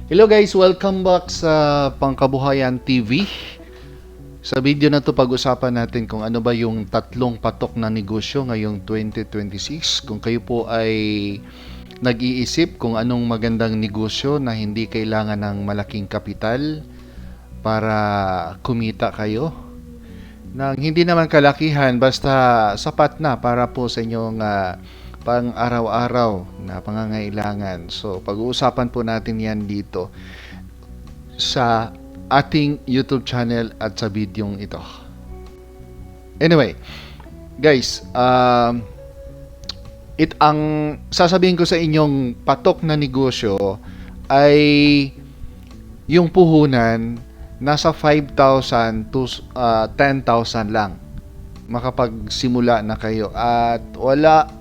Hello guys, welcome back sa Pangkabuhayan TV. Sa video na to pag-usapan natin kung ano ba yung tatlong patok na negosyo ngayong 2026. Kung kayo po ay nag-iisip kung anong magandang negosyo na hindi kailangan ng malaking kapital para kumita kayo. Nang hindi naman kalakihan, basta sapat na para po sa inyong pang araw-araw na pangangailangan. So, pag-uusapan po natin yan dito sa ating YouTube channel at sa videong ito. Anyway, guys, ang sasabihin ko sa inyong patok na negosyo ay yung puhunan nasa 5,000 to 10,000 lang makapagsimula na kayo at wala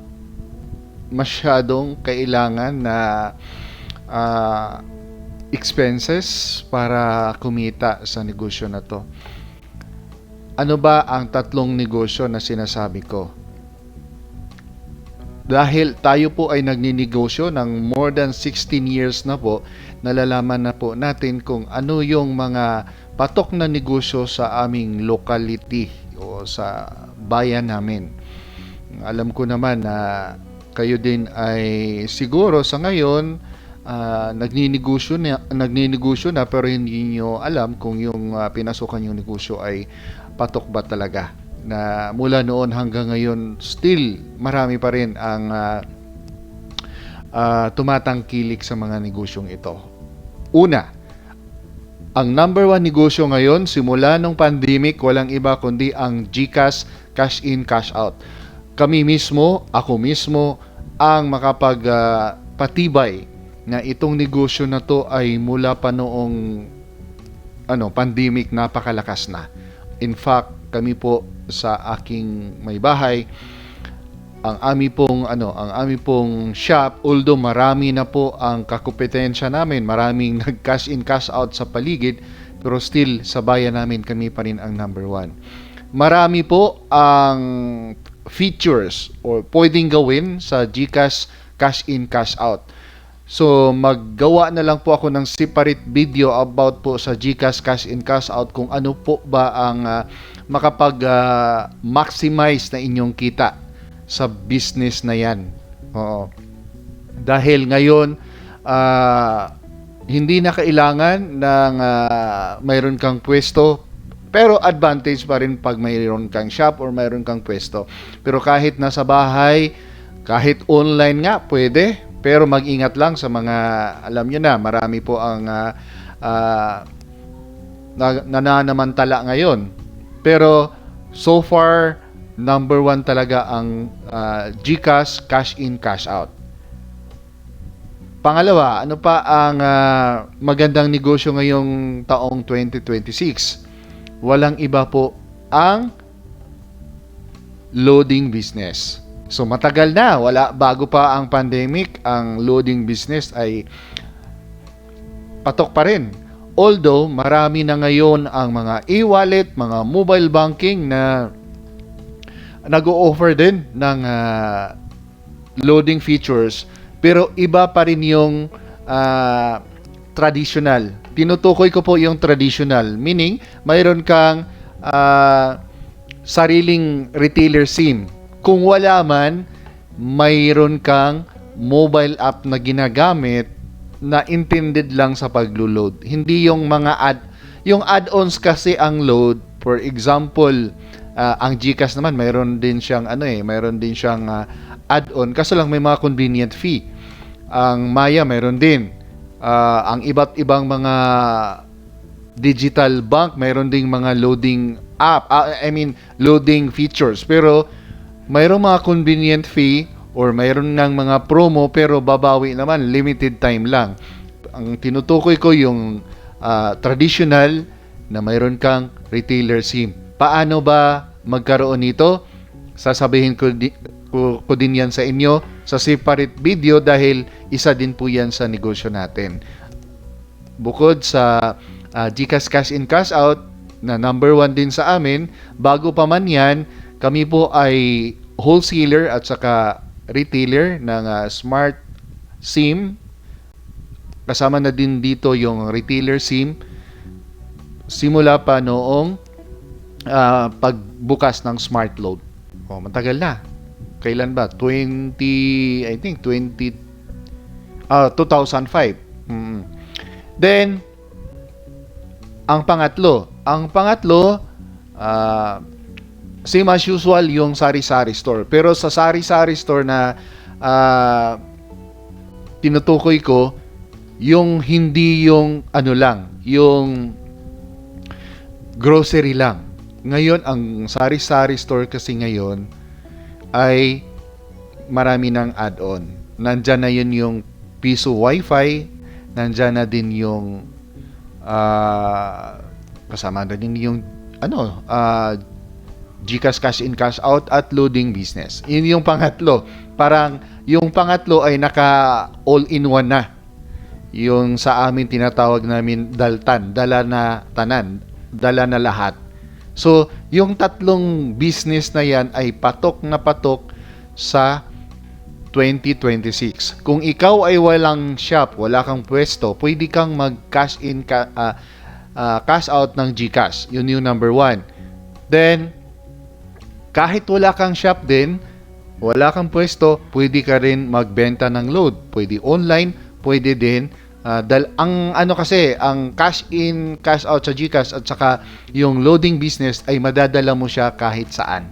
masyadong kailangan na expenses para kumita sa negosyo na to. Ano ba ang tatlong negosyo na sinasabi ko? Dahil tayo po ay nagninegosyo ng more than 16 years na po, nalalaman na po natin kung ano yung mga patok na negosyo sa aming locality o sa bayan namin. Alam ko naman na kayo din ay siguro sa ngayon nagninegosyo na pero hindi nyo alam kung yung pinasukan yung negosyo ay patok ba talaga. Na mula noon hanggang ngayon still marami pa rin ang tumatangkilik sa mga negosyong ito. Una, ang number one negosyo ngayon simula nung pandemic walang iba kundi ang GCash cash in cash out. Kami mismo, ako mismo ang makapagpatibay na itong negosyo na to ay mula pa noong pandemic napakalakas na. In fact, kami po sa aking may bahay, ang aming pong shop, although marami na po ang kakompetensya namin, maraming nag-cash in cash out sa paligid, pero still sa bayan namin kami pa rin ang number one. Marami po ang features or pwedeng gawin sa GCash cash in cash out. So maggawa na lang po ako ng separate video about po sa GCash cash in cash out kung ano po ba ang makapag-maximize na inyong kita sa business na yan. Oo. Dahil ngayon hindi na kailangan ng mayroon kang pwesto. Pero advantage pa rin pag mayroon kang shop or mayroon kang pwesto. Pero kahit nasa bahay, kahit online nga, pwede. Pero mag-ingat lang sa mga, alam nyo na, marami po ang nananamantala ngayon. Pero so far, number one talaga ang GCash cash in cash out. Pangalawa, ano pa ang magandang negosyo ngayong taong 2026? Walang iba po ang loading business. So matagal na, bago pa ang pandemic, ang loading business ay patok pa rin. Although marami na ngayon ang mga e-wallet, mga mobile banking na nag-o-offer din ng loading features, pero iba pa rin yung traditional. Tinutukoy ko po yung traditional, meaning mayroon kang sariling retailer SIM. Kung wala man, mayroon kang mobile app na ginagamit na intended lang sa paglo-load. Hindi yung mga yung add-ons kasi ang load. For example, ang GCash naman mayroon din siyang add-on kasi lang may mga convenient fee. Ang Maya mayroon din. Ang iba't ibang mga digital bank mayroon ding mga loading app, loading features, pero mayroong mga convenient fee or mayroon ng mga promo pero babawi naman, limited time lang. Ang tinutukoy ko yung traditional na mayroon kang retailer SIM. Paano ba magkaroon nito? Sasabihin ko din yan sa inyo sa separate video dahil isa din po yan sa negosyo natin. Bukod sa GCash cash in cash out na number one din sa amin, bago pa man yan, kami po ay wholesaler at saka retailer ng Smart SIM Kasama na din dito yung retailer SIM simula pa noong pagbukas ng smart load. Matagal na. Kailan ba? 2005. Then, ang pangatlo, same as usual yung sari-sari store. Pero sa sari-sari store na tinutukoy ko, yung hindi yung yung grocery lang. Ngayon, ang sari-sari store kasi ngayon ay marami ng add-on. Nandyan na yun yung piso wifi, nandyan na din yung kasama na din yung GCash cash in cash out at loading business. Yun yung pangatlo. Parang yung pangatlo ay naka all-in-one na. Yung sa amin tinatawag namin daltan, dala na tanan, dala na lahat. So, yung tatlong business na yan ay patok na patok sa 2026. Kung ikaw ay walang shop, wala kang pwesto, pwede kang mag-cash in, cash out ng GCash. Yun yung number 1. Then, kahit wala kang shop din, wala kang pwesto, pwede ka rin magbenta ng load. Pwede online, pwede din. Ang cash in, cash out sa GCash at saka yung loading business ay madadala mo siya kahit saan.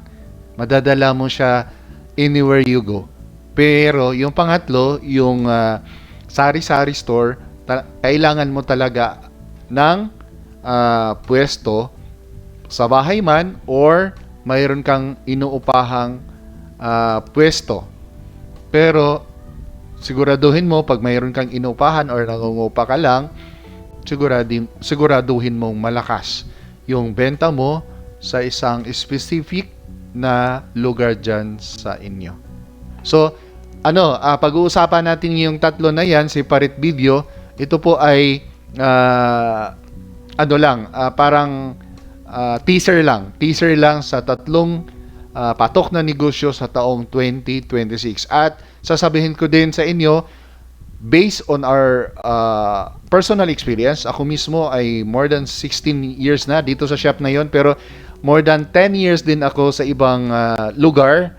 Madadala mo siya anywhere you go. Pero yung pangatlo, yung sari-sari store, kailangan mo talaga ng pwesto sa bahay man or mayroon kang inuupahang pwesto. Pero siguraduhin mo pag mayroon kang inuupahan or nangungupa ka lang, siguraduhin mong malakas yung benta mo sa isang specific na lugar dyan sa inyo. So, pag-uusapan natin yung tatlo na yan, separate video. Ito po ay parang teaser lang sa tatlong patok na negosyo sa taong 2026. At sasabihin ko din sa inyo, based on our personal experience, ako mismo ay more than 16 years na dito sa shop na yon, pero more than 10 years din ako sa ibang lugar.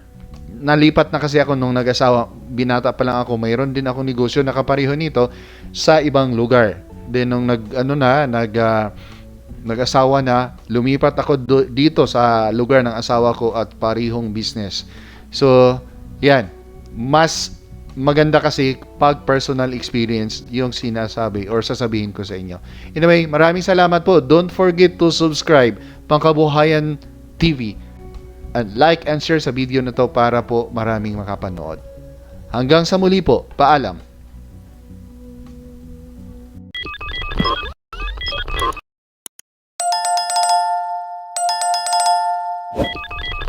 Nalipat na kasi ako nung nag-asawa. Binata pa lang ako, mayroon din ako negosyo na kapareho nito sa ibang lugar. Then nung nag-asawa na, lumipat ako dito sa lugar ng asawa ko at parihong business. So, yan. Mas maganda kasi pag personal experience yung sinasabi or sasabihin ko sa inyo. Anyway, maraming salamat po. Don't forget to subscribe Pangkabuhayan TV and like and share sa video na to para po maraming makapanood. Hanggang sa muli po. Paalam.